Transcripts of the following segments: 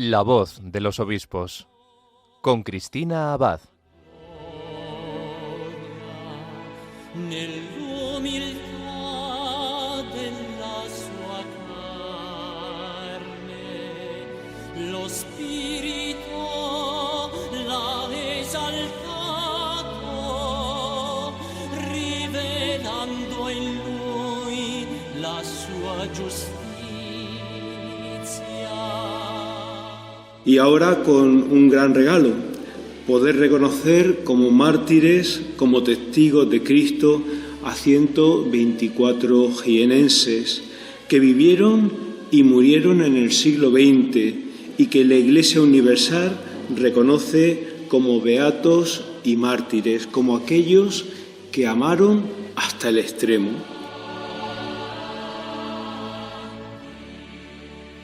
La voz de los obispos, con Cristina Abad. Nell'umiltà della sua carne, lo Spirito l'ha esaltato, rivelando in lui la sua giustizia. Y ahora con un gran regalo, poder reconocer como mártires, como testigos de Cristo, a 124 jienenses que vivieron y murieron en el siglo XX y que la Iglesia Universal reconoce como beatos y mártires, como aquellos que amaron hasta el extremo.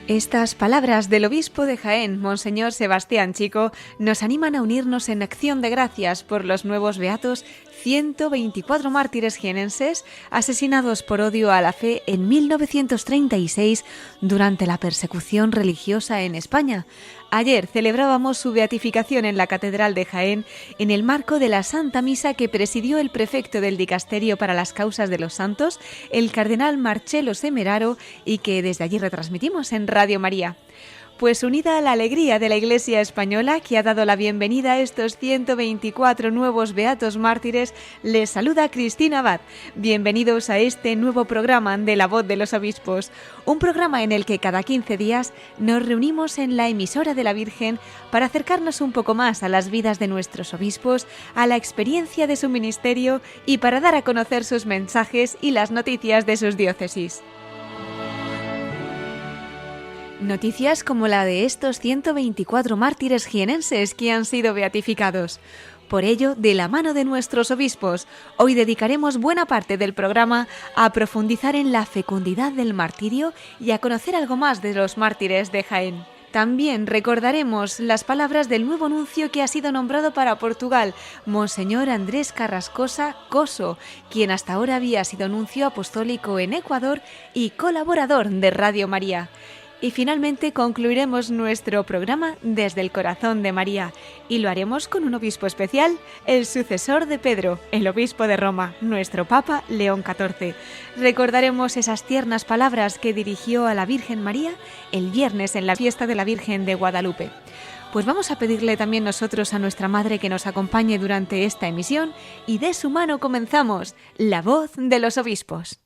Estas palabras del obispo de Jaén, Monseñor Sebastián Chico, nos animan a unirnos en acción de gracias por los nuevos beatos 124 mártires jienenses asesinados por odio a la fe en 1936 durante la persecución religiosa en España. Ayer celebrábamos su beatificación en la Catedral de Jaén en el marco de la Santa Misa que presidió el prefecto del Dicasterio para las Causas de los Santos, el cardenal Marcelo Semeraro, y que desde allí retransmitimos en Radio María. Pues unida a la alegría de la Iglesia española, que ha dado la bienvenida a estos 124 nuevos beatos mártires, les saluda Cristina Abad. Bienvenidos a este nuevo programa de La Voz de los Obispos, un programa en el que cada 15 días nos reunimos en la emisora de la Virgen para acercarnos un poco más a las vidas de nuestros obispos, a la experiencia de su ministerio y para dar a conocer sus mensajes y las noticias de sus diócesis. Noticias como la de estos 124 mártires jienenses que han sido beatificados. Por ello, de la mano de nuestros obispos, hoy dedicaremos buena parte del programa a profundizar en la fecundidad del martirio y a conocer algo más de los mártires de Jaén. También recordaremos las palabras del nuevo nuncio que ha sido nombrado para Portugal, Monseñor Andrés Carrascosa Coso, quien hasta ahora había sido nuncio apostólico en Ecuador y colaborador de Radio María. Y finalmente concluiremos nuestro programa desde el corazón de María y lo haremos con un obispo especial, el sucesor de Pedro, el obispo de Roma, nuestro Papa León XIV. Recordaremos esas tiernas palabras que dirigió a la Virgen María el viernes en la fiesta de la Virgen de Guadalupe. Pues vamos a pedirle también nosotros a nuestra Madre que nos acompañe durante esta emisión y de su mano comenzamos La Voz de los Obispos.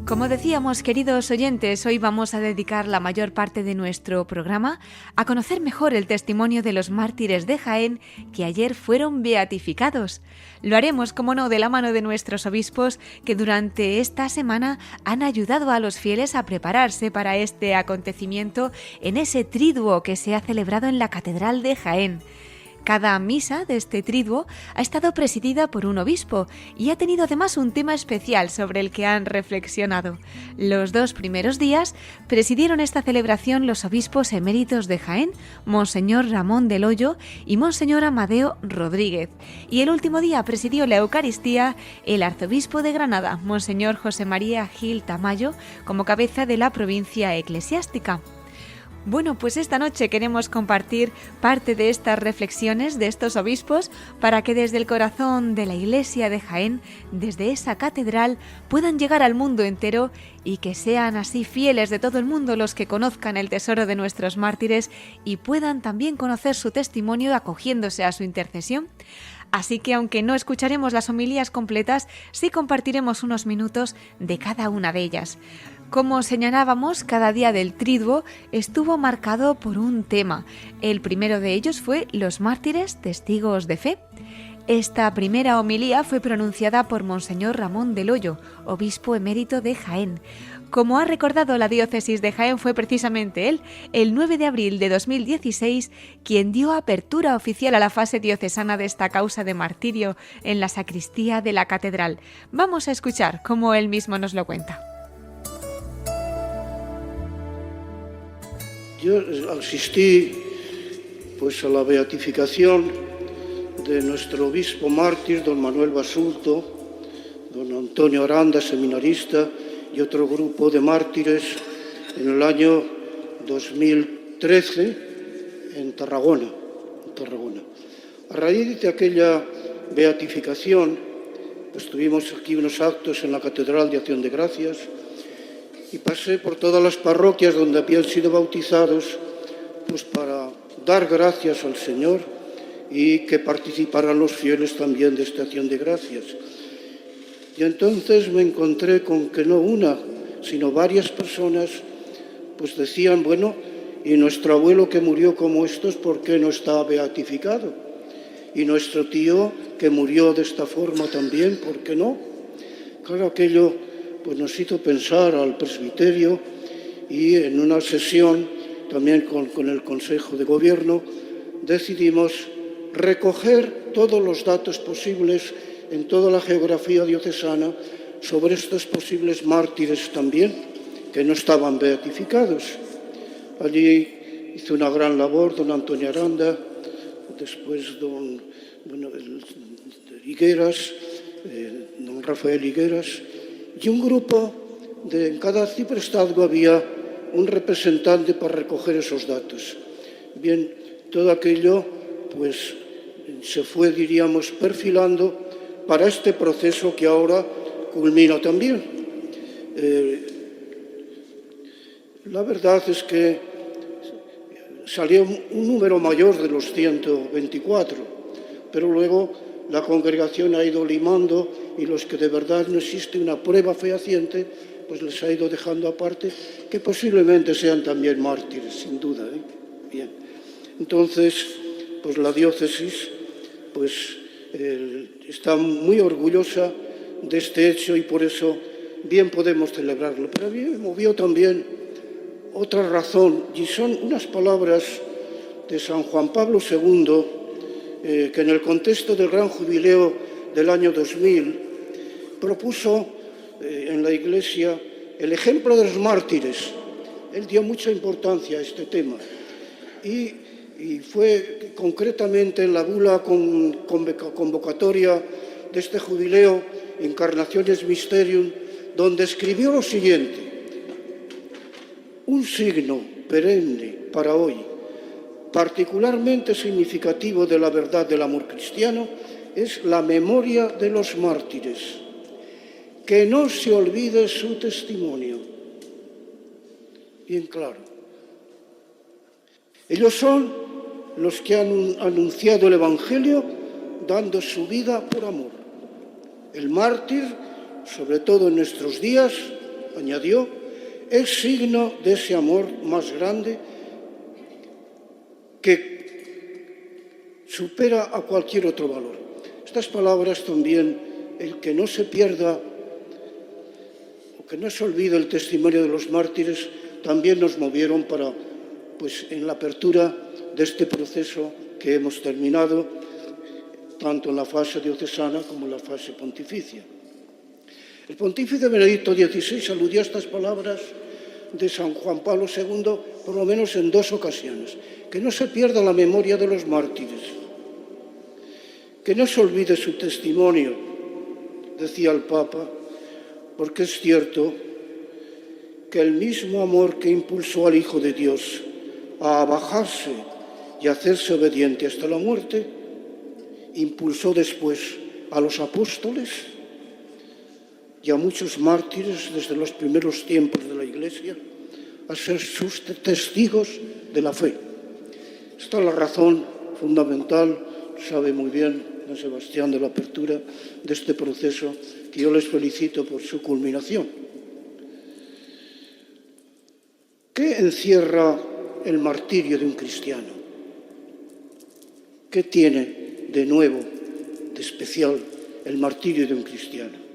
Como decíamos, queridos oyentes, hoy vamos a dedicar la mayor parte de nuestro programa a conocer mejor el testimonio de los mártires de Jaén que ayer fueron beatificados. Lo haremos, como no, de la mano de nuestros obispos que durante esta semana han ayudado a los fieles a prepararse para este acontecimiento en ese triduo que se ha celebrado en la Catedral de Jaén. Cada misa de este triduo ha estado presidida por un obispo y ha tenido además un tema especial sobre el que han reflexionado. Los 2 primeros días presidieron esta celebración los obispos eméritos de Jaén, Monseñor Ramón del Hoyo y Monseñor Amadeo Rodríguez. Y el último día presidió la Eucaristía el arzobispo de Granada, Monseñor José María Gil Tamayo, como cabeza de la provincia eclesiástica. Bueno, pues esta noche queremos compartir parte de estas reflexiones de estos obispos para que desde el corazón de la Iglesia de Jaén, desde esa catedral, puedan llegar al mundo entero y que sean así fieles de todo el mundo los que conozcan el tesoro de nuestros mártires y puedan también conocer su testimonio acogiéndose a su intercesión. Así que aunque no escucharemos las homilías completas, sí compartiremos unos minutos de cada una de ellas. Como señalábamos, cada día del triduo estuvo marcado por un tema. El primero de ellos fue los mártires testigos de fe. Esta primera homilía fue pronunciada por Monseñor Ramón del Hoyo, obispo emérito de Jaén. Como ha recordado la diócesis de Jaén, fue precisamente él, el 9 de abril de 2016, quien dio apertura oficial a la fase diocesana de esta causa de martirio en la sacristía de la catedral. Vamos a escuchar cómo él mismo nos lo cuenta. Yo asistí a la beatificación de nuestro obispo mártir, don Manuel Basulto, don Antonio Aranda, seminarista, y otro grupo de mártires en el año 2013 en Tarragona. A raíz de aquella beatificación, tuvimos aquí unos actos en la Catedral de Acción de Gracias y pasé por todas las parroquias donde habían sido bautizados para dar gracias al Señor y que participaran los fieles también de esta Acción de Gracias. Y entonces me encontré con que no una, sino varias personas decían, bueno, y nuestro abuelo que murió como estos, ¿por qué no está beatificado? Y nuestro tío que murió de esta forma también, ¿por qué no? Claro, aquello nos hizo pensar al presbiterio y en una sesión también con el Consejo de Gobierno decidimos recoger todos los datos posibles en toda la geografía diocesana sobre estos posibles mártires también, que no estaban beatificados. Allí hizo una gran labor don Antonio Aranda, después don Higueras, don Rafael Higueras, y un grupo, en cada arciprestazgo había un representante para recoger esos datos. Bien, todo aquello se fue, diríamos, perfilando para este proceso que ahora culmina también. La verdad es que salió un número mayor de los 124, pero luego la congregación ha ido limando y los que de verdad no existe una prueba fehaciente, les ha ido dejando aparte, que posiblemente sean también mártires, sin duda. Bien. Entonces, la diócesis está muy orgullosa de este hecho y por eso bien podemos celebrarlo. Pero a mí me movió también otra razón, y son unas palabras de San Juan Pablo II, que en el contexto del gran jubileo del año 2000 propuso en la Iglesia el ejemplo de los mártires. Él dio mucha importancia a este tema y fue concretamente en la bula convocatoria de este jubileo, Incarnationes Mysterium, donde escribió lo siguiente: un signo perenne para hoy, particularmente significativo de la verdad del amor cristiano, es la memoria de los mártires. Que no se olvide su testimonio. Bien claro. Ellos son los que han anunciado el Evangelio dando su vida por amor. El mártir, sobre todo en nuestros días, añadió, es signo de ese amor más grande que supera a cualquier otro valor. Estas palabras también, el que no se pierda o que no se olvide el testimonio de los mártires, también nos movieron para, en la apertura de este proceso que hemos terminado, tanto en la fase diocesana como en la fase pontificia. El pontífice Benedicto XVI aludía a estas palabras de San Juan Pablo II por lo menos en 2 ocasiones. Que no se pierda la memoria de los mártires, que no se olvide su testimonio, decía el Papa, porque es cierto que el mismo amor que impulsó al Hijo de Dios a abajarse y a hacerse obediente hasta la muerte, impulsó después a los apóstoles y a muchos mártires desde los primeros tiempos de la Iglesia a ser sus testigos de la fe. Esta es la razón fundamental, sabe muy bien don Sebastián, de la apertura de este proceso, que yo les felicito por su culminación. ¿Qué encierra el martirio de un cristiano? ¿Qué tiene de nuevo, de especial, el martirio de un cristiano?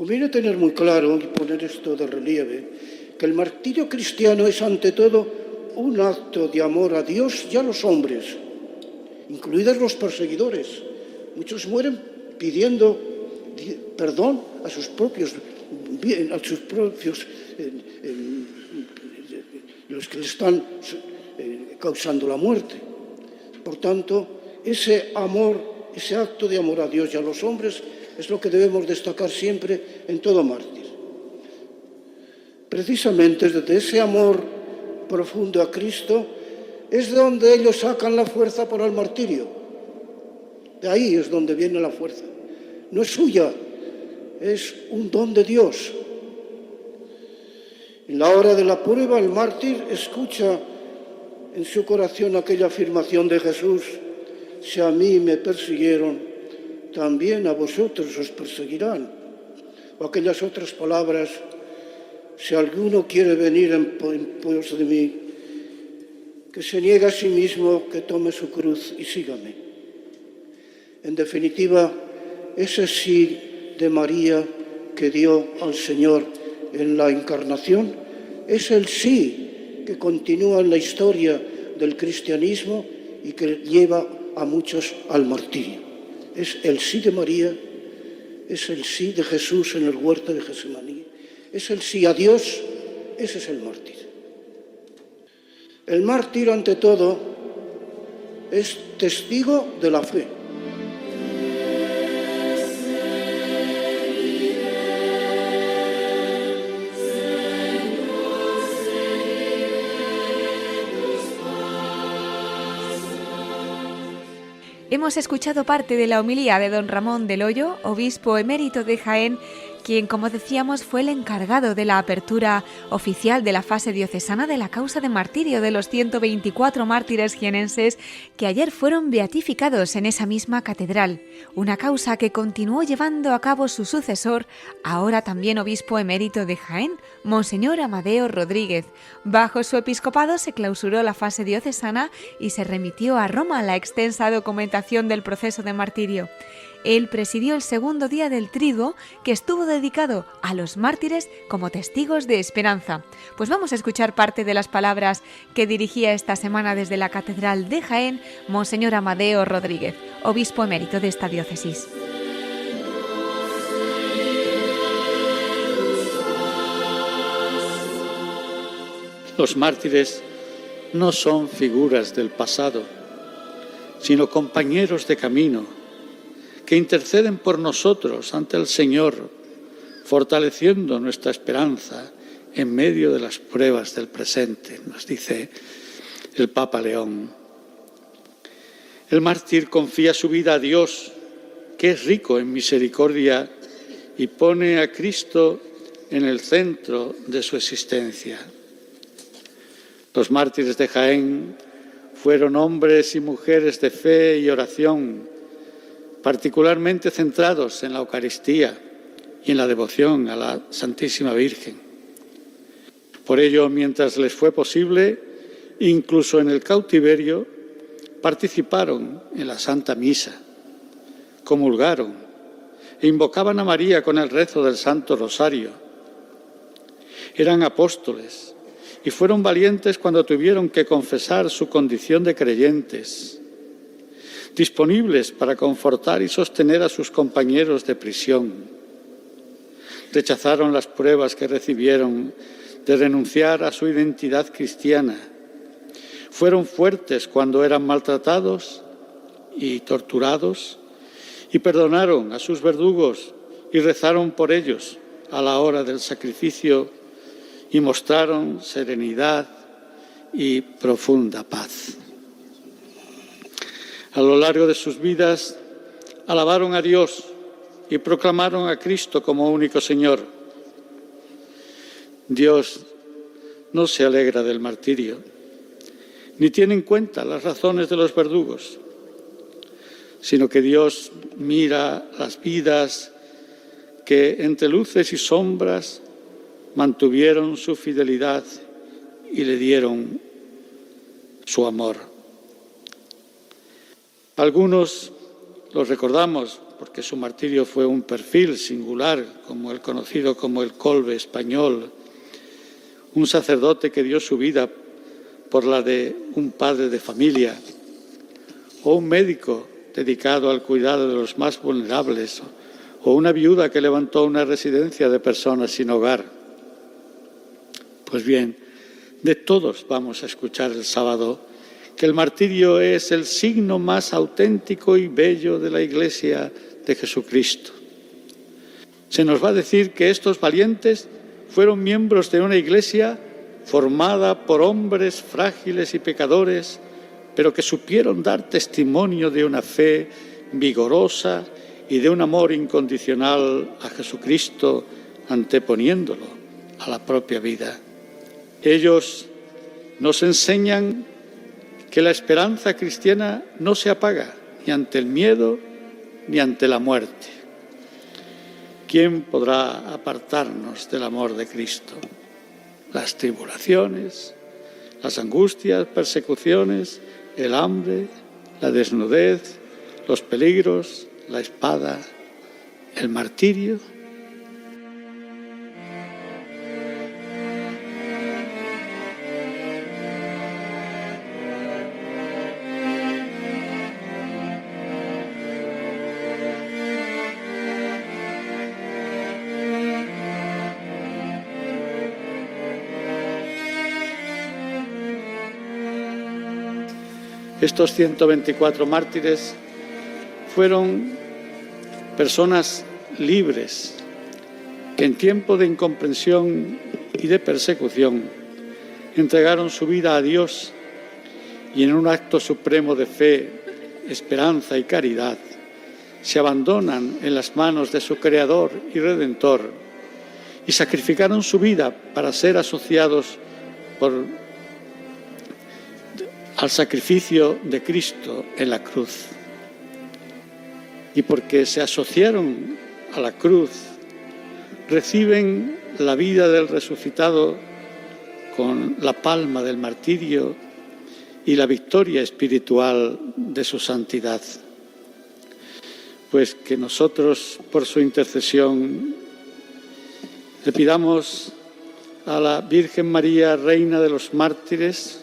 Conviene tener muy claro y poner esto de relieve, que el martirio cristiano es ante todo un acto de amor a Dios y a los hombres, incluidos los perseguidores. Muchos mueren pidiendo perdón a sus propios, los que le están causando la muerte. Por tanto, ese amor, ese acto de amor a Dios y a los hombres es lo que debemos destacar siempre en todo mártir. Precisamente desde ese amor profundo a Cristo es donde ellos sacan la fuerza para el martirio. De ahí es donde viene la fuerza. No es suya, es un don de Dios. En la hora de la prueba, el mártir escucha en su corazón aquella afirmación de Jesús: si a mí me persiguieron, también a vosotros os perseguirán. O aquellas otras palabras: si alguno quiere venir en pos de mí, que se niegue a sí mismo, que tome su cruz y sígame. En definitiva, ese sí de María que dio al Señor en la Encarnación es el sí que continúa en la historia del cristianismo y que lleva a muchos al martirio. Es el sí de María, es el sí de Jesús en el huerto de Getsemaní, es el sí a Dios, ese es el mártir. El mártir, ante todo, es testigo de la fe. Hemos escuchado parte de la homilía de don Ramón del Hoyo, obispo emérito de Jaén, quien, como decíamos, fue el encargado de la apertura oficial de la fase diocesana de la causa de martirio de los 124 mártires jienenses que ayer fueron beatificados en esa misma catedral, una causa que continuó llevando a cabo su sucesor, ahora también obispo emérito de Jaén, Monseñor Amadeo Rodríguez. Bajo su episcopado se clausuró la fase diocesana y se remitió a Roma la extensa documentación del proceso de martirio. Él presidió el segundo día del Triduo, que estuvo dedicado a los mártires como testigos de esperanza. Pues vamos a escuchar parte de las palabras que dirigía esta semana desde la Catedral de Jaén Monseñor Amadeo Rodríguez, obispo emérito de esta diócesis. Los mártires no son figuras del pasado, sino compañeros de camino, que interceden por nosotros ante el Señor, fortaleciendo nuestra esperanza en medio de las pruebas del presente, nos dice el Papa León. El mártir confía su vida a Dios, que es rico en misericordia, y pone a Cristo en el centro de su existencia. Los mártires de Jaén fueron hombres y mujeres de fe y oración, particularmente centrados en la Eucaristía y en la devoción a la Santísima Virgen. Por ello, mientras les fue posible, incluso en el cautiverio, participaron en la Santa Misa, comulgaron e invocaban a María con el rezo del Santo Rosario. Eran apóstoles y fueron valientes cuando tuvieron que confesar su condición de creyentes, disponibles para confortar y sostener a sus compañeros de prisión. Rechazaron las pruebas que recibieron de renunciar a su identidad cristiana. Fueron fuertes cuando eran maltratados y torturados y perdonaron a sus verdugos y rezaron por ellos a la hora del sacrificio y mostraron serenidad y profunda paz. A lo largo de sus vidas alabaron a Dios y proclamaron a Cristo como único Señor. Dios no se alegra del martirio, ni tiene en cuenta las razones de los verdugos, sino que Dios mira las vidas que entre luces y sombras mantuvieron su fidelidad y le dieron su amor. Algunos los recordamos porque su martirio fue un perfil singular, como el conocido como el Colbe español, un sacerdote que dio su vida por la de un padre de familia, o un médico dedicado al cuidado de los más vulnerables, o una viuda que levantó una residencia de personas sin hogar. Pues bien, de todos vamos a escuchar el sábado que el martirio es el signo más auténtico y bello de la Iglesia de Jesucristo. Se nos va a decir que estos valientes fueron miembros de una Iglesia formada por hombres frágiles y pecadores, pero que supieron dar testimonio de una fe vigorosa y de un amor incondicional a Jesucristo, anteponiéndolo a la propia vida. Ellos nos enseñan que la esperanza cristiana no se apaga ni ante el miedo ni ante la muerte. ¿Quién podrá apartarnos del amor de Cristo? Las tribulaciones, las angustias, persecuciones, el hambre, la desnudez, los peligros, la espada, el martirio. Estos 124 mártires fueron personas libres que en tiempo de incomprensión y de persecución entregaron su vida a Dios y en un acto supremo de fe, esperanza y caridad se abandonan en las manos de su Creador y Redentor y sacrificaron su vida para ser asociados al sacrificio de Cristo en la cruz. Y porque se asociaron a la cruz, reciben la vida del resucitado con la palma del martirio y la victoria espiritual de su santidad. Pues que nosotros, por su intercesión, le pidamos a la Virgen María, Reina de los Mártires,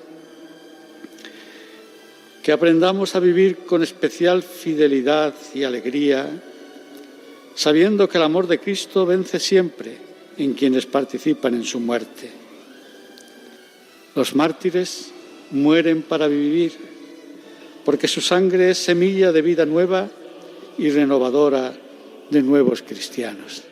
que aprendamos a vivir con especial fidelidad y alegría, sabiendo que el amor de Cristo vence siempre en quienes participan en su muerte. Los mártires mueren para vivir, porque su sangre es semilla de vida nueva y renovadora de nuevos cristianos.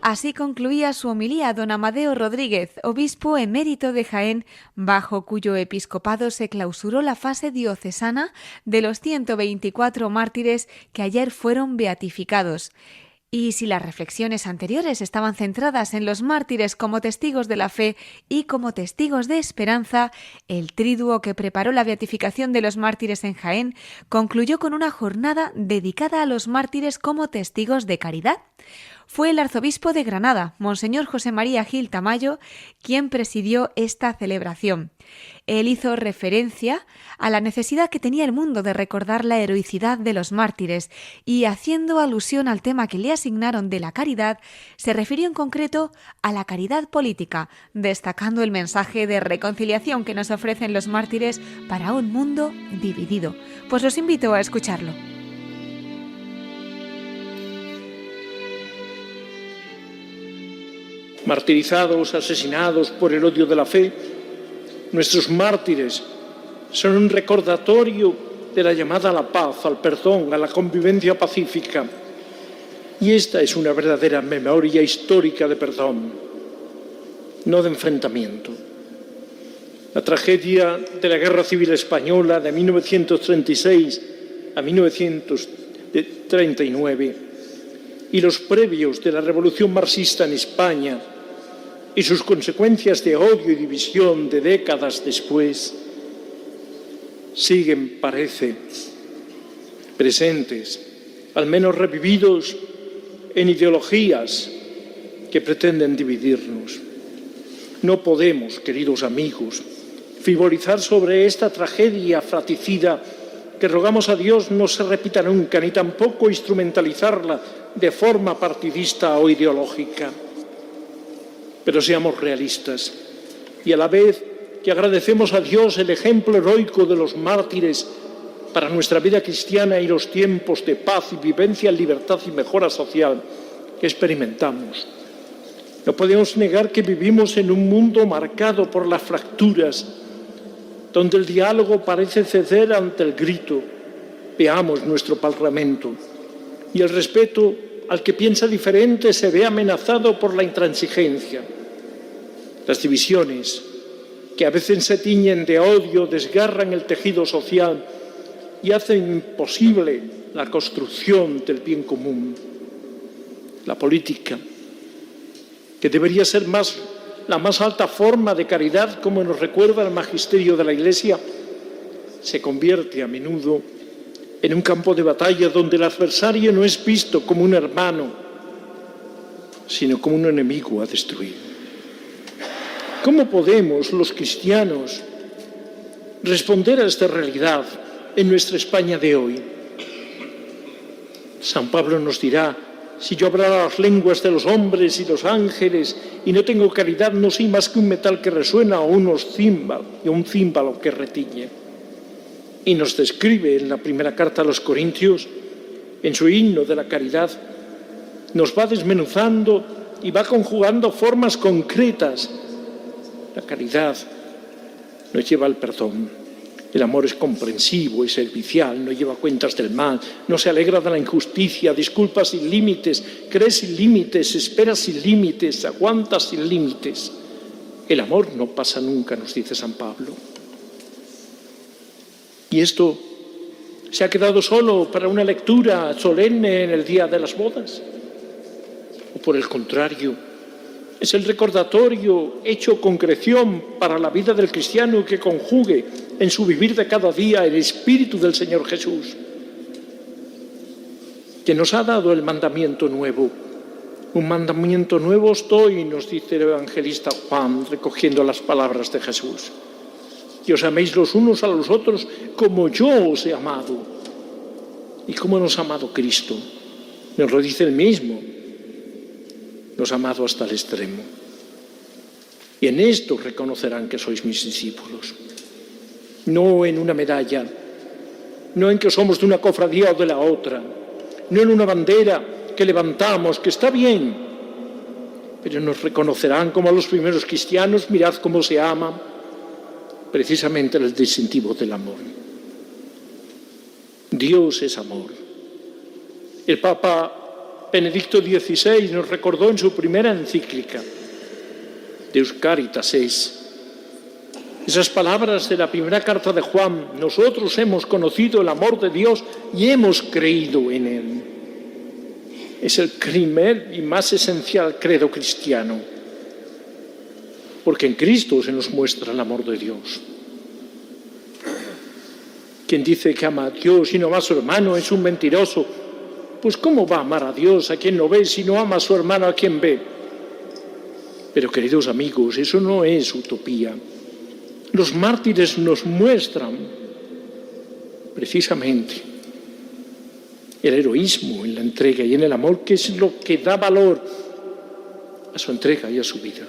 Así concluía su homilía don Amadeo Rodríguez, obispo emérito de Jaén, bajo cuyo episcopado se clausuró la fase diocesana de los 124 mártires que ayer fueron beatificados. Y si las reflexiones anteriores estaban centradas en los mártires como testigos de la fe y como testigos de esperanza, el triduo que preparó la beatificación de los mártires en Jaén concluyó con una jornada dedicada a los mártires como testigos de caridad. Fue el arzobispo de Granada, Monseñor José María Gil Tamayo, quien presidió esta celebración. Él hizo referencia a la necesidad que tenía el mundo de recordar la heroicidad de los mártires y, haciendo alusión al tema que le asignaron de la caridad, se refirió en concreto a la caridad política, destacando el mensaje de reconciliación que nos ofrecen los mártires para un mundo dividido. Pues los invito a escucharlo. Martirizados, asesinados por el odio de la fe, nuestros mártires son un recordatorio de la llamada a la paz, al perdón, a la convivencia pacífica. Y esta es una verdadera memoria histórica de perdón. no de enfrentamiento. La tragedia de la Guerra Civil Española de 1936 a 1939 y los previos de la Revolución Marxista en España y sus consecuencias de odio y división de décadas después siguen, parece, presentes, al menos revividos en ideologías que pretenden dividirnos. No podemos, queridos amigos, frivolizar sobre esta tragedia fratricida que rogamos a Dios no se repita nunca, ni tampoco instrumentalizarla de forma partidista o ideológica. Pero seamos realistas y a la vez que agradecemos a Dios el ejemplo heroico de los mártires para nuestra vida cristiana y los tiempos de paz y vivencia en libertad y mejora social que experimentamos. No podemos negar que vivimos en un mundo marcado por las fracturas, donde el diálogo parece ceder ante el grito, veamos nuestro Parlamento, y el respeto al que piensa diferente se ve amenazado por la intransigencia. Las divisiones, que a veces se tiñen de odio, desgarran el tejido social y hacen imposible la construcción del bien común. La política, que debería ser la más alta forma de caridad, como nos recuerda el magisterio de la Iglesia, se convierte a menudo en un campo de batalla donde el adversario no es visto como un hermano, sino como un enemigo a destruir. ¿Cómo podemos los cristianos responder a esta realidad en nuestra España de hoy? San Pablo nos dirá: si yo hablara las lenguas de los hombres y los ángeles y no tengo caridad, no soy más que un metal que resuena o un címbalo que retiñe. Y nos describe en la primera carta a los Corintios, en su himno de la caridad, nos va desmenuzando y va conjugando formas concretas. La caridad nos lleva al perdón. El amor es comprensivo y servicial, no lleva cuentas del mal, no se alegra de la injusticia, disculpa sin límites, cree sin límites, espera sin límites, aguanta sin límites. El amor no pasa nunca, nos dice San Pablo. ¿Y esto se ha quedado solo para una lectura solemne en el día de las bodas? ¿O por el contrario, es el recordatorio hecho concreción para la vida del cristiano que conjugue en su vivir de cada día el Espíritu del Señor Jesús, que nos ha dado el mandamiento nuevo? Un mandamiento nuevo os doy, nos dice el evangelista Juan, recogiendo las palabras de Jesús: que os améis los unos a los otros como yo os he amado. ¿Y cómo nos ha amado Cristo? Nos lo dice Él mismo. Nos ha amado hasta el extremo. Y en esto reconocerán que sois mis discípulos. No en una medalla, no en que somos de una cofradía o de la otra, no en una bandera que levantamos, que está bien, pero nos reconocerán como a los primeros cristianos: mirad cómo se ama, precisamente en el distintivo del amor. Dios es amor. El Papa Benedicto XVI nos recordó en su primera encíclica, Deus Caritas es, esas palabras de la primera carta de Juan: nosotros hemos conocido el amor de Dios y hemos creído en Él. Es el primer y más esencial credo cristiano, porque en Cristo se nos muestra el amor de Dios. Quien dice que ama a Dios y no ama a su hermano es un mentiroso. Pues ¿cómo va a amar a Dios a quien no ve si no ama a su hermano a quien ve? Pero, queridos amigos, eso no es utopía. Los mártires nos muestran precisamente el heroísmo en la entrega y en el amor, que es lo que da valor a su entrega y a su vida.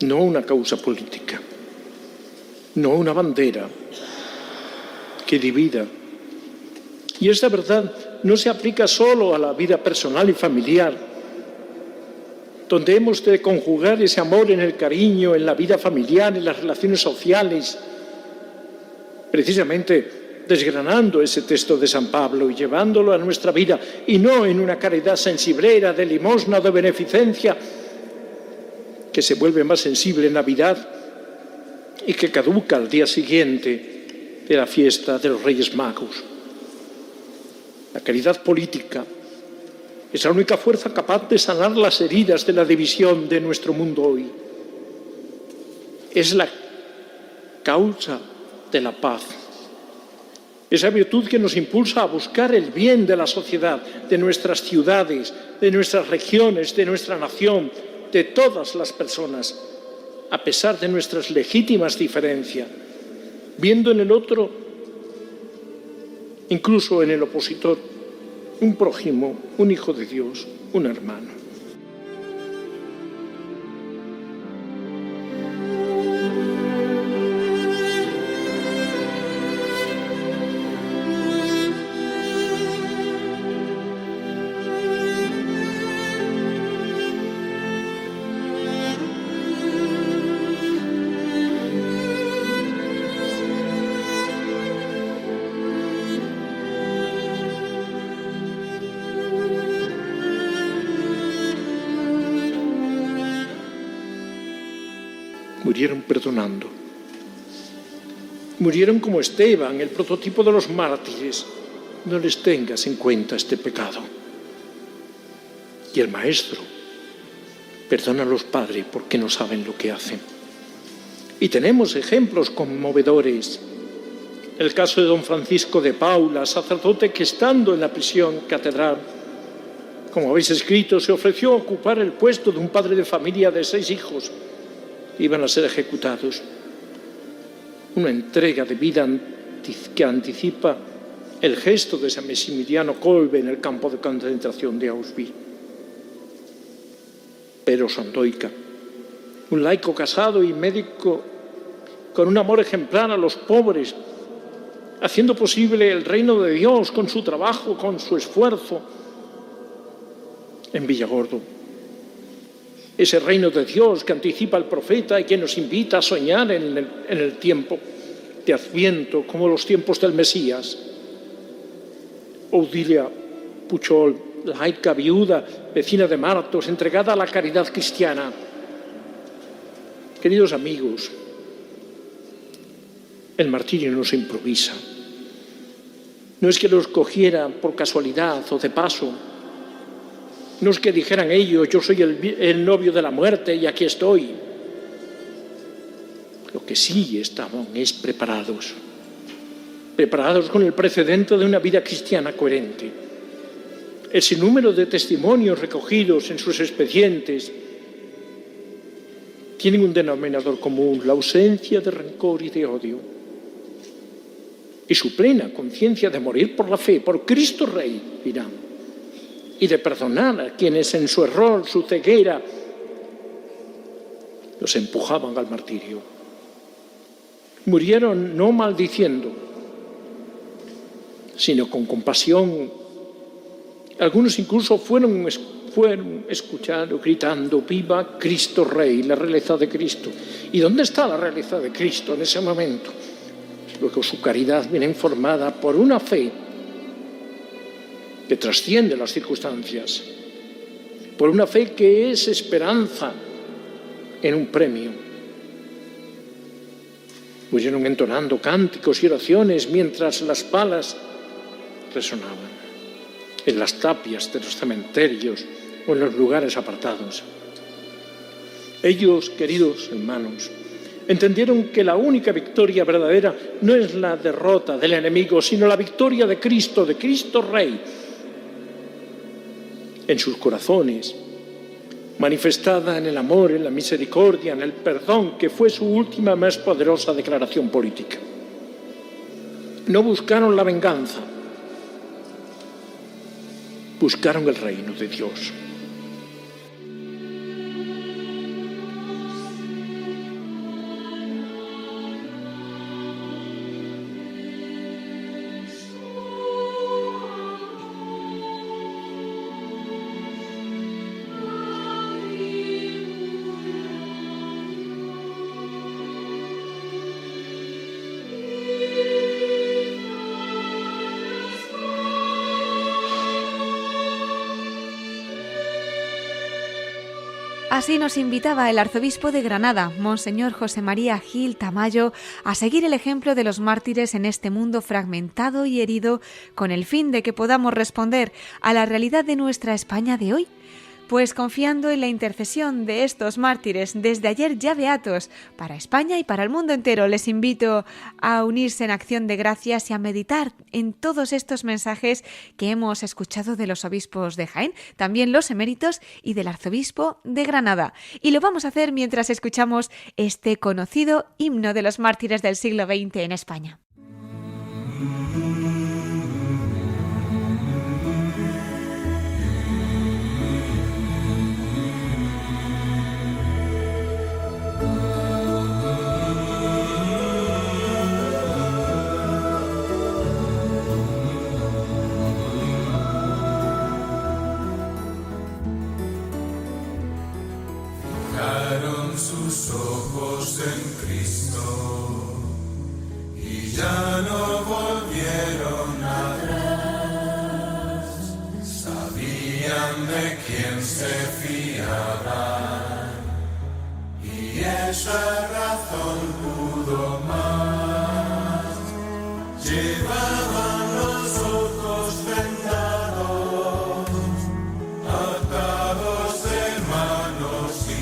No una causa política, no una bandera que divida. Y esta verdad no se aplica solo a la vida personal y familiar, donde hemos de conjugar ese amor en el cariño, en la vida familiar, en las relaciones sociales, precisamente desgranando ese texto de San Pablo y llevándolo a nuestra vida, y no en una caridad sensiblera de limosna o de beneficencia, que que se vuelve más sensible en Navidad y que caduca al día siguiente de la fiesta de los Reyes Magos. La caridad política es la única fuerza capaz de sanar las heridas de la división de nuestro mundo hoy. Es la causa de la paz. Esa virtud que nos impulsa a buscar el bien de la sociedad, de nuestras ciudades, de nuestras regiones, de nuestra nación, de todas las personas, a pesar de nuestras legítimas diferencias, viendo en el otro, incluso en el opositor, un prójimo, un hijo de Dios, un hermano. Murieron perdonando. Murieron como Esteban, el prototipo de los mártires. No les tengas en cuenta este pecado. Y el Maestro, perdónalos, Padre, porque no saben lo que hacen. Y tenemos ejemplos conmovedores. El caso de don Francisco de Paula, sacerdote que estando en la prisión catedral, como habéis escrito, se ofreció a ocupar el puesto de un padre de familia de 6 hijos. Iban a ser ejecutados. Una entrega de vida que anticipa el gesto de San Maximiliano Kolbe en el campo de concentración de Auschwitz. Pero Sandoika, un laico casado y médico con un amor ejemplar a los pobres, haciendo posible el reino de Dios con su trabajo, con su esfuerzo, en Villargordo. Ese reino de Dios que anticipa al profeta y que nos invita a soñar en el tiempo de Adviento, como los tiempos del Mesías. Odilia Puchol, laica viuda, vecina de Martos, entregada a la caridad cristiana. Queridos amigos, el martirio no se improvisa. No es que lo escogiera por casualidad o de paso. No es que dijeran ellos, yo soy el novio de la muerte y aquí estoy. Lo que sí estaban es preparados con el precedente de una vida cristiana coherente. El sinnúmero de testimonios recogidos en sus expedientes tienen un denominador común, la ausencia de rencor y de odio. Y su plena conciencia de morir por la fe, por Cristo Rey, dirán. Y de perdonar a quienes en su error, su ceguera, los empujaban al martirio. Murieron no maldiciendo, sino con compasión. Algunos incluso fueron escuchando, gritando, ¡viva Cristo Rey, la realeza de Cristo! ¿Y dónde está la realeza de Cristo en ese momento? Luego su caridad viene informada por una fe que trasciende las circunstancias, por una fe que es esperanza en un premio. Murieron entonando cánticos y oraciones mientras las palas resonaban en las tapias de los cementerios o en los lugares apartados. Ellos, queridos hermanos, entendieron que la única victoria verdadera no es la derrota del enemigo, sino la victoria de Cristo Rey, en sus corazones, manifestada en el amor, en la misericordia, en el perdón, que fue su última más poderosa declaración política. No buscaron la venganza, buscaron el reino de Dios. Así nos invitaba el arzobispo de Granada, Monseñor José María Gil Tamayo, a seguir el ejemplo de los mártires en este mundo fragmentado y herido, con el fin de que podamos responder a la realidad de nuestra España de hoy. Pues confiando en la intercesión de estos mártires, desde ayer ya beatos, para España y para el mundo entero, les invito a unirse en acción de gracias y a meditar en todos estos mensajes que hemos escuchado de los obispos de Jaén, también los eméritos y del arzobispo de Granada. Y lo vamos a hacer mientras escuchamos este conocido himno de los mártires del siglo XX en España. Sus ojos en Cristo y ya no volvieron atrás. Sabían de quién se fiaban y esa razón pudo más. Llevaban los ojos vendados, atados de manos y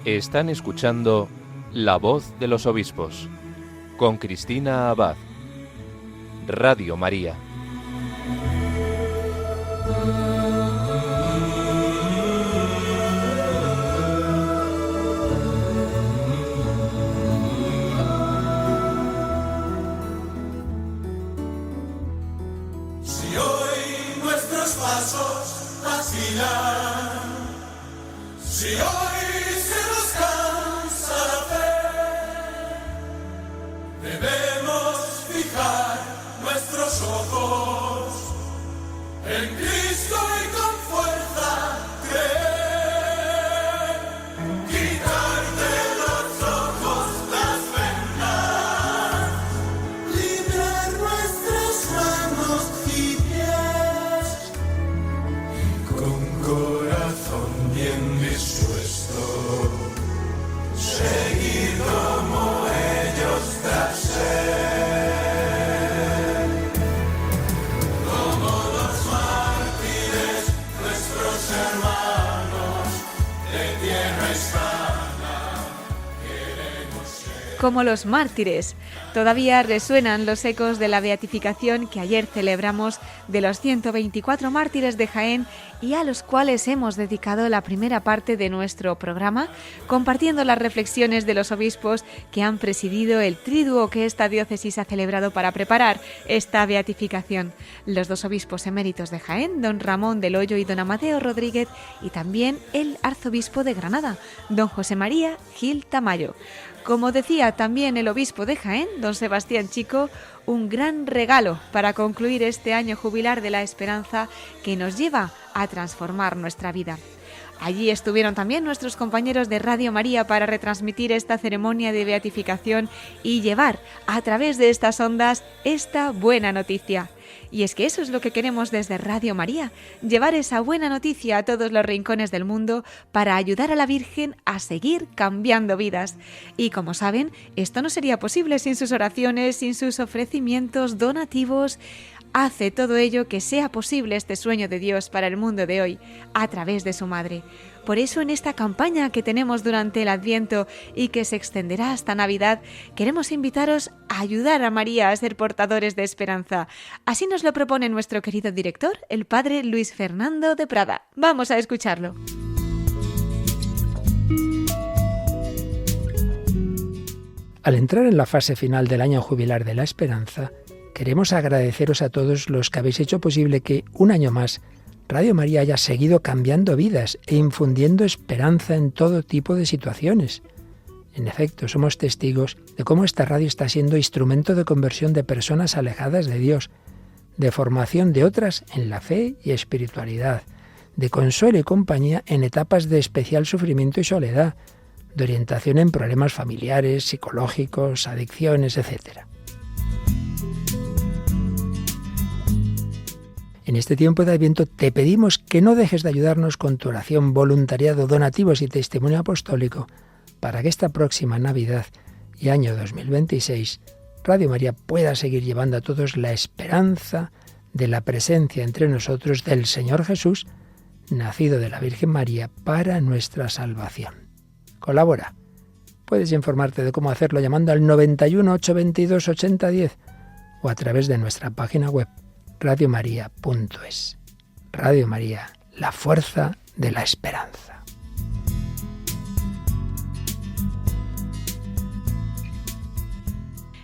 Están escuchando La Voz de los Obispos con Cristina Abad, Radio María. Si hoy nuestros pasos vacilan, si hoy se nos cansa la fe, debemos fijar nuestros ojos en Cristo y con fuerza creer. Quitar de los ojos las vendas, librar nuestras manos y pies, y con corazón bien dispuesto seguir como ellos tras él. Como los mártires, nuestros hermanos de tierra hispana, queremos ser. Como los mártires, todavía resuenan los ecos de la beatificación que ayer celebramos de los 124 mártires de Jaén y a los cuales hemos dedicado la primera parte de nuestro programa, compartiendo las reflexiones de los obispos que han presidido el triduo que esta diócesis ha celebrado para preparar esta beatificación. Los dos obispos eméritos de Jaén, don Ramón del Hoyo y don Amadeo Rodríguez, y también el arzobispo de Granada, don José María Gil Tamayo. Como decía también el obispo de Jaén, don Sebastián Chico, un gran regalo para concluir este año jubilar de la esperanza que nos lleva a transformar nuestra vida. Allí estuvieron también nuestros compañeros de Radio María para retransmitir esta ceremonia de beatificación y llevar a través de estas ondas esta buena noticia. Y es que eso es lo que queremos desde Radio María, llevar esa buena noticia a todos los rincones del mundo para ayudar a la Virgen a seguir cambiando vidas. Y como saben, esto no sería posible sin sus oraciones, sin sus ofrecimientos donativos hace todo ello que sea posible este sueño de Dios para el mundo de hoy, a través de su Madre. Por eso en esta campaña que tenemos durante el Adviento y que se extenderá hasta Navidad, queremos invitaros a ayudar a María a ser portadores de esperanza. Así nos lo propone nuestro querido director, el padre Luis Fernando de Prada. Vamos a escucharlo. Al entrar en la fase final del año jubilar de la esperanza, queremos agradeceros a todos los que habéis hecho posible que un año más Radio María haya seguido cambiando vidas e infundiendo esperanza en todo tipo de situaciones. En efecto, somos testigos de cómo esta radio está siendo instrumento de conversión de personas alejadas de Dios, de formación de otras en la fe y espiritualidad, de consuelo y compañía en etapas de especial sufrimiento y soledad, de orientación en problemas familiares, psicológicos, adicciones, etc. En este tiempo de Adviento te pedimos que no dejes de ayudarnos con tu oración, voluntariado, donativos y testimonio apostólico para que esta próxima Navidad y año 2026 Radio María pueda seguir llevando a todos la esperanza de la presencia entre nosotros del Señor Jesús, nacido de la Virgen María para nuestra salvación. Colabora. Puedes informarte de cómo hacerlo llamando al 91 822 8010 o a través de nuestra página web radiomaria.es. Radio María, la fuerza de la esperanza.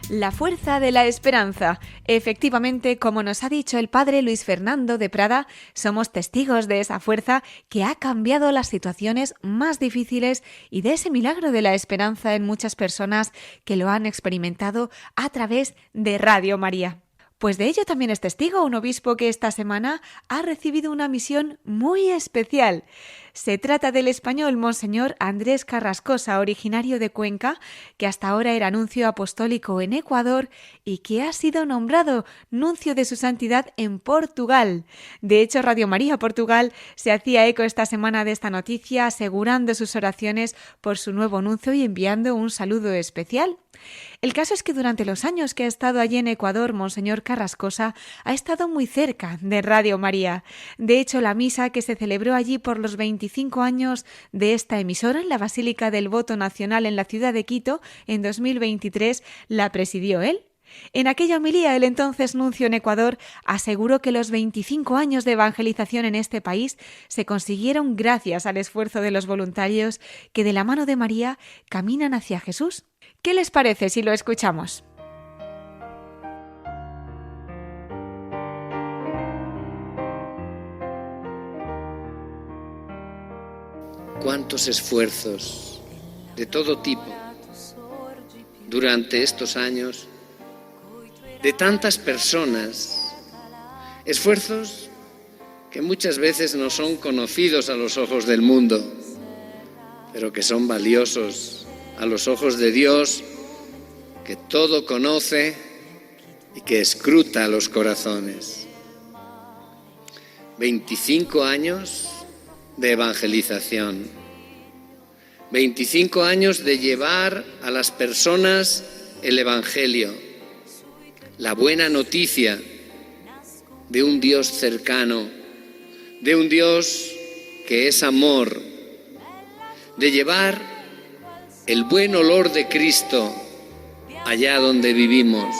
La fuerza de la esperanza. Efectivamente, como nos ha dicho el padre Luis Fernando de Prada, somos testigos de esa fuerza que ha cambiado las situaciones más difíciles y de ese milagro de la esperanza en muchas personas que lo han experimentado a través de Radio María. Pues de ello también es testigo un obispo que esta semana ha recibido una misión muy especial. Se trata del español Monseñor Andrés Carrascosa, originario de Cuenca, que hasta ahora era nuncio apostólico en Ecuador y que ha sido nombrado nuncio de su santidad en Portugal. De hecho, Radio María Portugal se hacía eco esta semana de esta noticia, asegurando sus oraciones por su nuevo nuncio y enviando un saludo especial. El caso es que durante los años que ha estado allí en Ecuador, Monseñor Carrascosa ha estado muy cerca de Radio María. De hecho, la misa que se celebró allí por los 25 años de esta emisora en la Basílica del Voto Nacional en la ciudad de Quito en 2023 la presidió él. En aquella homilía, el entonces nuncio en Ecuador aseguró que los 25 años de evangelización en este país se consiguieron gracias al esfuerzo de los voluntarios que de la mano de María caminan hacia Jesús. ¿Qué les parece si lo escuchamos? Cuántos esfuerzos de todo tipo durante estos años de tantas personas, esfuerzos que muchas veces no son conocidos a los ojos del mundo, pero que son valiosos a los ojos de Dios, que todo conoce y que escruta los corazones. 25 años de evangelización, 25 años de llevar a las personas el Evangelio, la buena noticia de un Dios cercano, de un Dios que es amor, de llevar el buen olor de Cristo allá donde vivimos.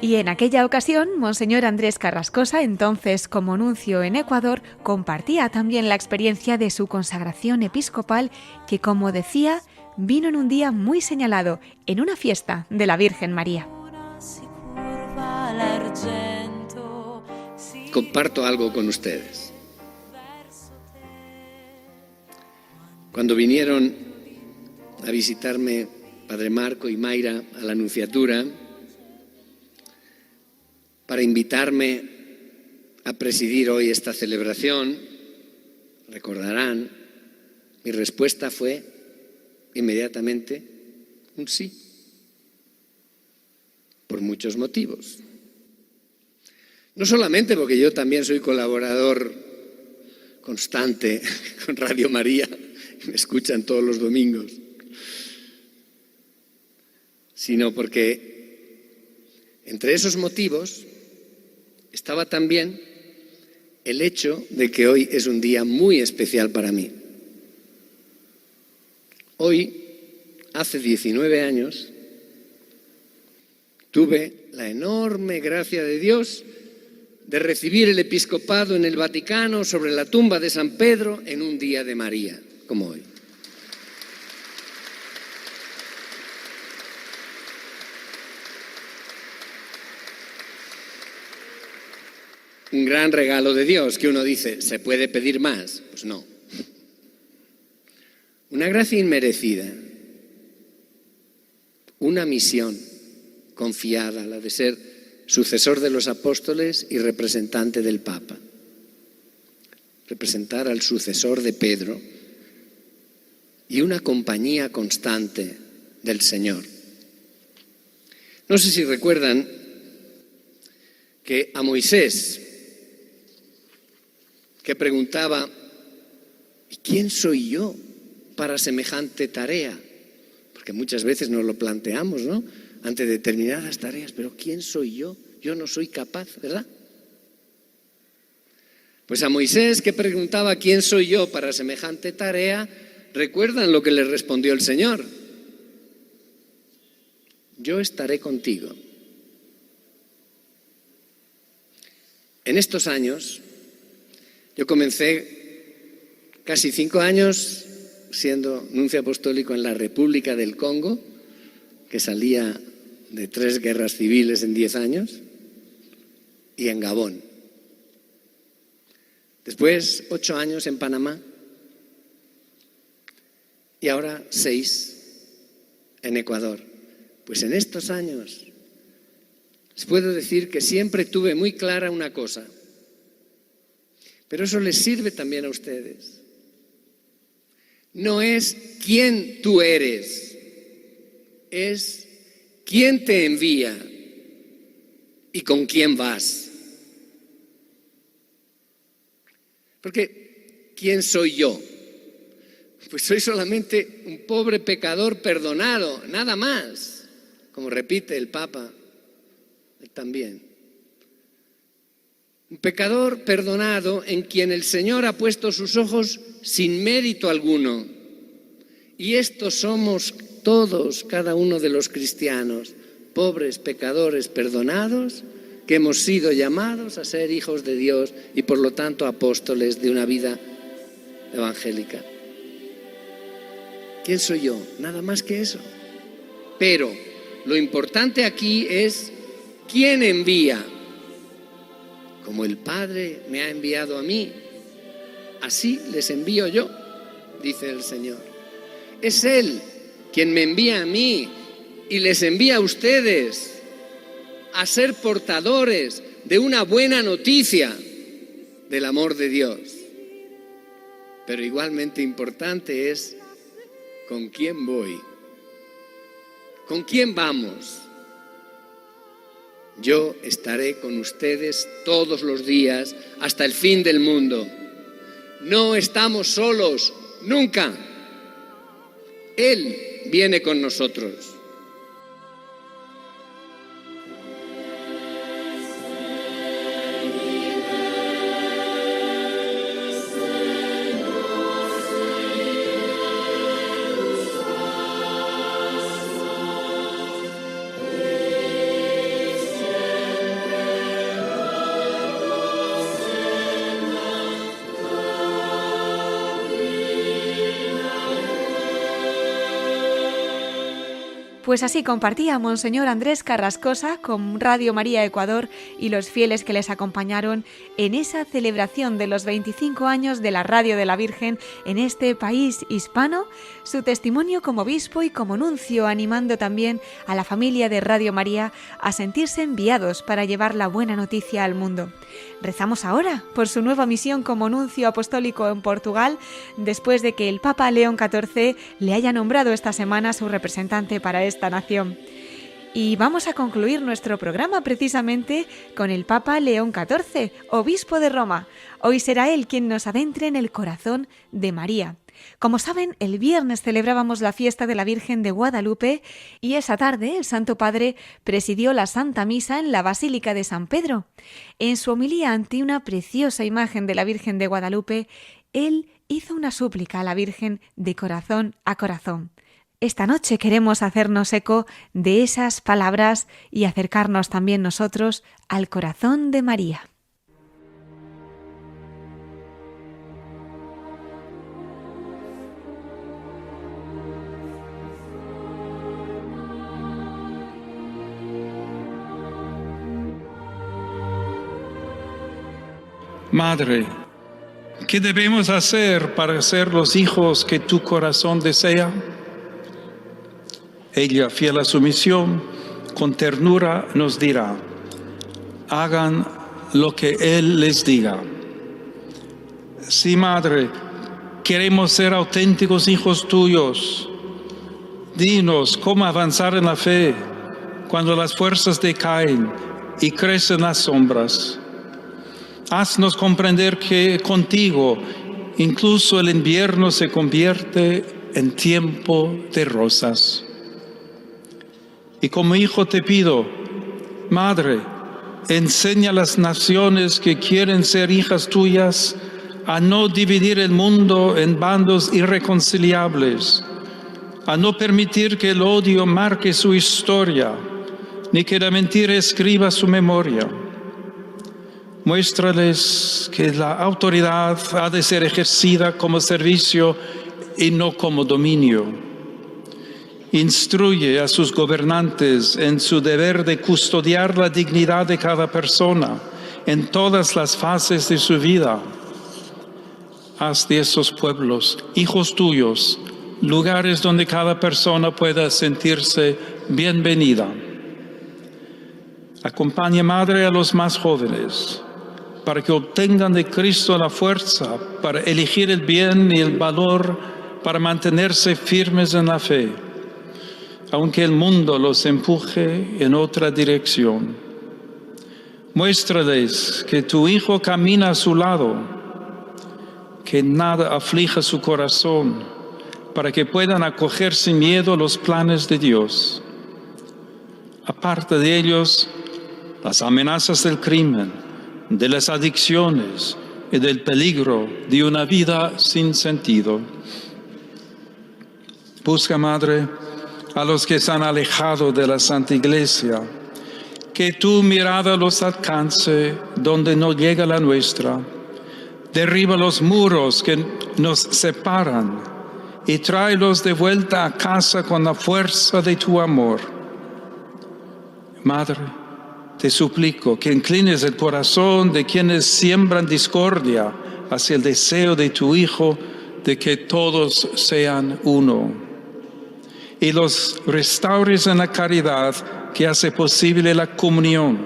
Y en aquella ocasión, Monseñor Andrés Carrascosa, entonces como nuncio en Ecuador, compartía también la experiencia de su consagración episcopal que, como decía, vino en un día muy señalado, en una fiesta de la Virgen María. Comparto algo con ustedes. Cuando vinieron a visitarme Padre Marco y Mayra a la Nunciatura, para invitarme a presidir hoy esta celebración, recordarán, mi respuesta fue: inmediatamente un sí, por muchos motivos. No solamente porque yo también soy colaborador constante con Radio María, me escuchan todos los domingos, sino porque entre esos motivos estaba también el hecho de que hoy es un día muy especial para mí. Hoy, hace 19 años, tuve la enorme gracia de Dios de recibir el episcopado en el Vaticano sobre la tumba de San Pedro en un día de María, como hoy. Un gran regalo de Dios, que uno dice, ¿se puede pedir más? Pues no. Una gracia inmerecida, una misión confiada, la de ser sucesor de los apóstoles y representante del Papa. Representar al sucesor de Pedro y una compañía constante del Señor. No sé si recuerdan que a Moisés, que preguntaba, ¿y quién soy yo para semejante tarea? Porque muchas veces nos lo planteamos, ¿no? Ante determinadas tareas, pero ¿quién soy yo? Yo no soy capaz, ¿verdad? Pues a Moisés, que preguntaba ¿quién soy yo para semejante tarea?, ¿recuerdan lo que le respondió el Señor? Yo estaré contigo. En estos años, yo comencé casi 5 años siendo nuncio apostólico en la República del Congo, que salía de 3 guerras civiles en 10 años, y en Gabón. Después 8 años en Panamá y ahora 6 en Ecuador. Pues en estos años les puedo decir que siempre tuve muy clara una cosa, pero eso les sirve también a ustedes. No es quién tú eres, es quién te envía y con quién vas. Porque, ¿quién soy yo? Pues soy solamente un pobre pecador perdonado, nada más, como repite el Papa, él también. Un pecador perdonado en quien el Señor ha puesto sus ojos sin mérito alguno. Y estos somos todos, cada uno de los cristianos, pobres pecadores perdonados, que hemos sido llamados a ser hijos de Dios y por lo tanto apóstoles de una vida evangélica. ¿Quién soy yo? Nada más que eso. Pero lo importante aquí es quién envía. Como el Padre me ha enviado a mí, así les envío yo, dice el Señor. Es Él quien me envía a mí y les envía a ustedes a ser portadores de una buena noticia del amor de Dios. Pero igualmente importante es con quién voy, con quién vamos. Yo estaré con ustedes todos los días hasta el fin del mundo. No estamos solos, nunca. Él viene con nosotros. Pues así compartía Monseñor Andrés Carrascosa con Radio María Ecuador y los fieles que les acompañaron en esa celebración de los 25 años de la Radio de la Virgen en este país hispano, su testimonio como obispo y como nuncio, animando también a la familia de Radio María a sentirse enviados para llevar la buena noticia al mundo. Rezamos ahora por su nueva misión como nuncio apostólico en Portugal, después de que el Papa León XIV le haya nombrado esta semana su representante para esta nación. Y vamos a concluir nuestro programa precisamente con el Papa León XIV, obispo de Roma. Hoy será él quien nos adentre en el corazón de María. Como saben, el viernes celebrábamos la fiesta de la Virgen de Guadalupe y esa tarde el Santo Padre presidió la Santa Misa en la Basílica de San Pedro. En su homilía ante una preciosa imagen de la Virgen de Guadalupe, él hizo una súplica a la Virgen de corazón a corazón. Esta noche queremos hacernos eco de esas palabras y acercarnos también nosotros al corazón de María. Madre, ¿qué debemos hacer para ser los hijos que tu corazón desea? Ella, fiel a su misión, con ternura nos dirá: hagan lo que Él les diga. Sí, Madre, queremos ser auténticos hijos tuyos. Dinos cómo avanzar en la fe cuando las fuerzas decaen y crecen las sombras. Haznos comprender que contigo incluso el invierno se convierte en tiempo de rosas. Y como hijo te pido, Madre, enseña a las naciones que quieren ser hijas tuyas a no dividir el mundo en bandos irreconciliables, a no permitir que el odio marque su historia, ni que la mentira escriba su memoria. Muéstrales que la autoridad ha de ser ejercida como servicio y no como dominio. Instruye a sus gobernantes en su deber de custodiar la dignidad de cada persona en todas las fases de su vida. Haz de esos pueblos, hijos tuyos, lugares donde cada persona pueda sentirse bienvenida. Acompaña, Madre, a los más jóvenes, para que obtengan de Cristo la fuerza para elegir el bien y el valor para mantenerse firmes en la fe, aunque el mundo los empuje en otra dirección. Muéstrales que tu Hijo camina a su lado, que nada aflija su corazón, para que puedan acoger sin miedo los planes de Dios. Aparte de ellos, las amenazas del crimen, de las adicciones y del peligro de una vida sin sentido. Busca, Madre, a los que se han alejado de la Santa Iglesia, que tu mirada los alcance donde no llega la nuestra. Derriba los muros que nos separan y tráelos de vuelta a casa con la fuerza de tu amor. Madre, te suplico que inclines el corazón de quienes siembran discordia hacia el deseo de tu Hijo de que todos sean uno, y los restaures en la caridad que hace posible la comunión,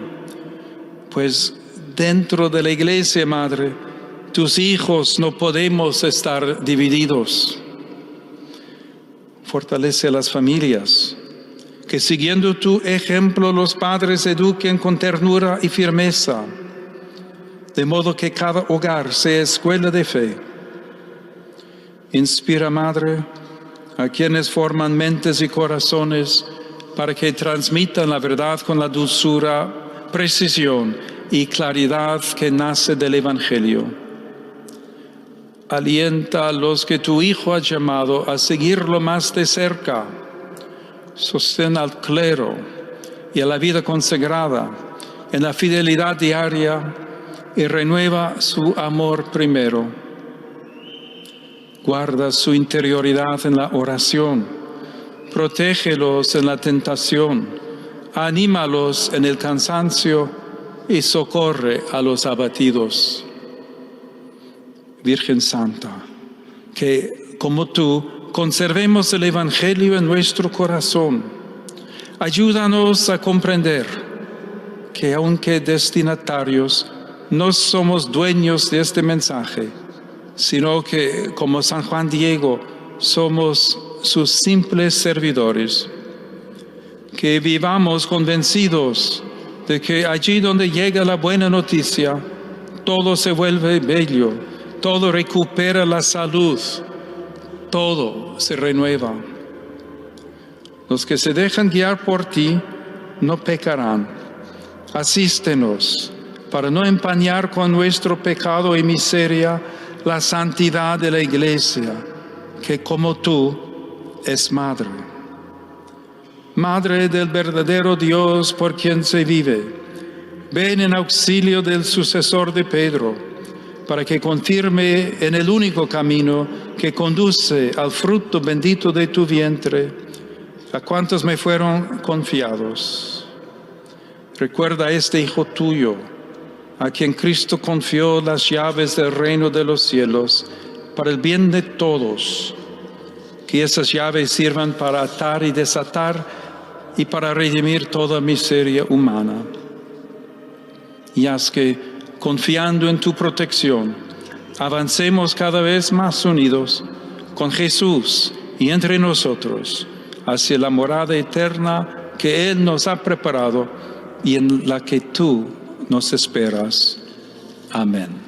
pues dentro de la Iglesia, Madre, tus hijos no podemos estar divididos. Fortalece a las familias, que siguiendo tu ejemplo los padres eduquen con ternura y firmeza, de modo que cada hogar sea escuela de fe. Inspira, Madre, a quienes forman mentes y corazones para que transmitan la verdad con la dulzura, precisión y claridad que nace del Evangelio. Alienta a los que tu Hijo ha llamado a seguirlo más de cerca. Sostén al clero y a la vida consagrada en la fidelidad diaria y renueva su amor primero. Guarda su interioridad en la oración, protégelos en la tentación, anímalos en el cansancio y socorre a los abatidos. Virgen Santa, que como tú conservemos el Evangelio en nuestro corazón. Ayúdanos a comprender que aunque destinatarios, no somos dueños de este mensaje, sino que, como San Juan Diego, somos sus simples servidores. Que vivamos convencidos de que allí donde llega la buena noticia, todo se vuelve bello, todo recupera la salud, todo se renueva. Los que se dejan guiar por ti no pecarán. Asístenos para no empañar con nuestro pecado y miseria la santidad de la Iglesia, que como tú es Madre. Madre del verdadero Dios por quien se vive, ven en auxilio del sucesor de Pedro, para que confirme en el único camino que conduce al fruto bendito de tu vientre, a cuantos me fueron confiados. Recuerda a este hijo tuyo, a quien Cristo confió las llaves del reino de los cielos, para el bien de todos. Que esas llaves sirvan para atar y desatar y para redimir toda miseria humana. Y haz que, confiando en tu protección, avancemos cada vez más unidos con Jesús y entre nosotros hacia la morada eterna que Él nos ha preparado y en la que tú nos esperas. Amén.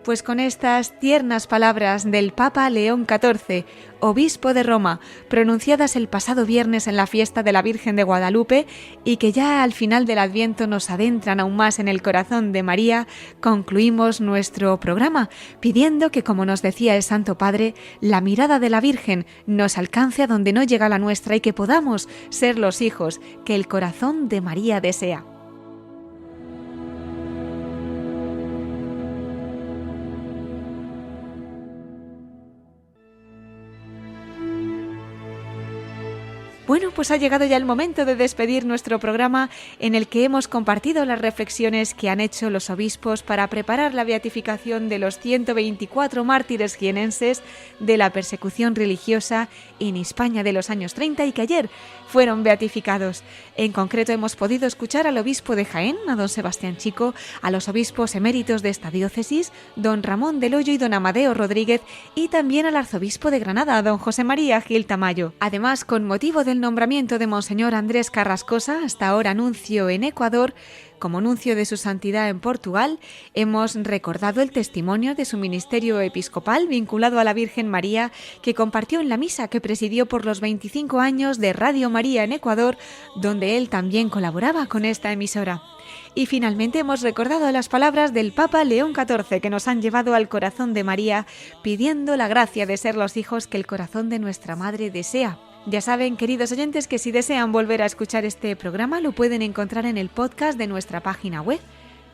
Pues con estas tiernas palabras del Papa León XIV, obispo de Roma, pronunciadas el pasado viernes en la fiesta de la Virgen de Guadalupe y que ya al final del Adviento nos adentran aún más en el corazón de María, concluimos nuestro programa, pidiendo que, como nos decía el Santo Padre, la mirada de la Virgen nos alcance a donde no llega la nuestra y que podamos ser los hijos que el corazón de María desea. Bueno, pues ha llegado ya el momento de despedir nuestro programa en el que hemos compartido las reflexiones que han hecho los obispos para preparar la beatificación de los 124 mártires jienenses de la persecución religiosa en España de los años 30 y que ayer fueron beatificados. En concreto hemos podido escuchar al obispo de Jaén, a don Sebastián Chico, a los obispos eméritos de esta diócesis, don Ramón del Hoyo y don Amadeo Rodríguez, y también al arzobispo de Granada, don José María Gil Tamayo. Además, con motivo del nombramiento de Monseñor Andrés Carrascosa, hasta ahora nuncio en Ecuador, como nuncio de su santidad en Portugal, hemos recordado el testimonio de su ministerio episcopal vinculado a la Virgen María que compartió en la misa que presidió por los 25 años de Radio María en Ecuador, donde él también colaboraba con esta emisora. Y finalmente hemos recordado las palabras del Papa León XIV que nos han llevado al corazón de María, pidiendo la gracia de ser los hijos que el corazón de nuestra Madre desea. Ya saben, queridos oyentes, que si desean volver a escuchar este programa lo pueden encontrar en el podcast de nuestra página web.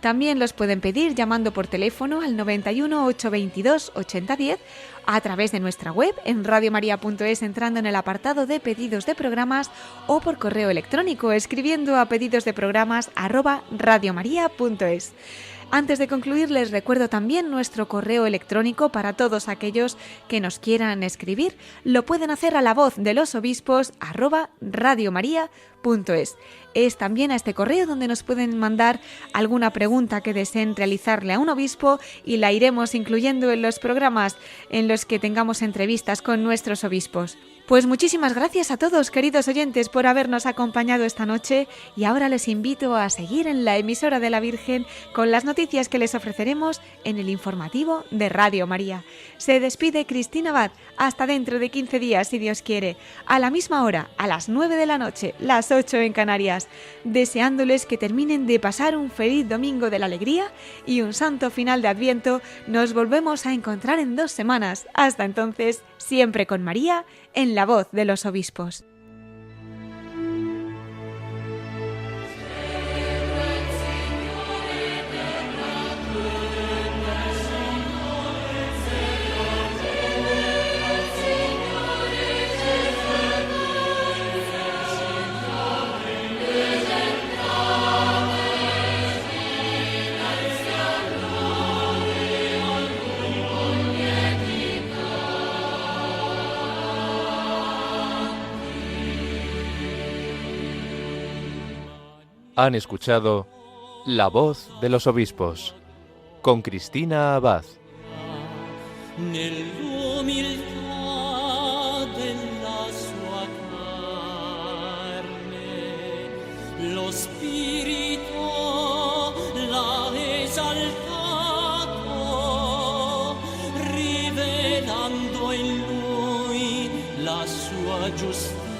También los pueden pedir llamando por teléfono al 91 822 8010, a través de nuestra web en radiomaria.es entrando en el apartado de pedidos de programas o por correo electrónico escribiendo a pedidosdeprogramas@radiomaria.es. Antes de concluir, les recuerdo también nuestro correo electrónico para todos aquellos que nos quieran escribir. Lo pueden hacer a la voz de los obispos @radiomaria.es. Es también a este correo donde nos pueden mandar alguna pregunta que deseen realizarle a un obispo y la iremos incluyendo en los programas en los que tengamos entrevistas con nuestros obispos. Pues muchísimas gracias a todos, queridos oyentes, por habernos acompañado esta noche, y ahora les invito a seguir en la emisora de la Virgen con las noticias que les ofreceremos en el informativo de Radio María. Se despide Cristina Abad, hasta dentro de 15 días, si Dios quiere, a la misma hora, a las 9 de la noche, las 8 en Canarias, deseándoles que terminen de pasar un feliz domingo de la alegría y un santo final de Adviento. Nos volvemos a encontrar en 2 semanas. Hasta entonces, siempre con María, en la voz de los obispos. Han escuchado La voz de los obispos con Cristina Abad. Nell'umiltà della sua carne, lo Spirito l'ha esaltato, rivelando in lui la sua giustizia.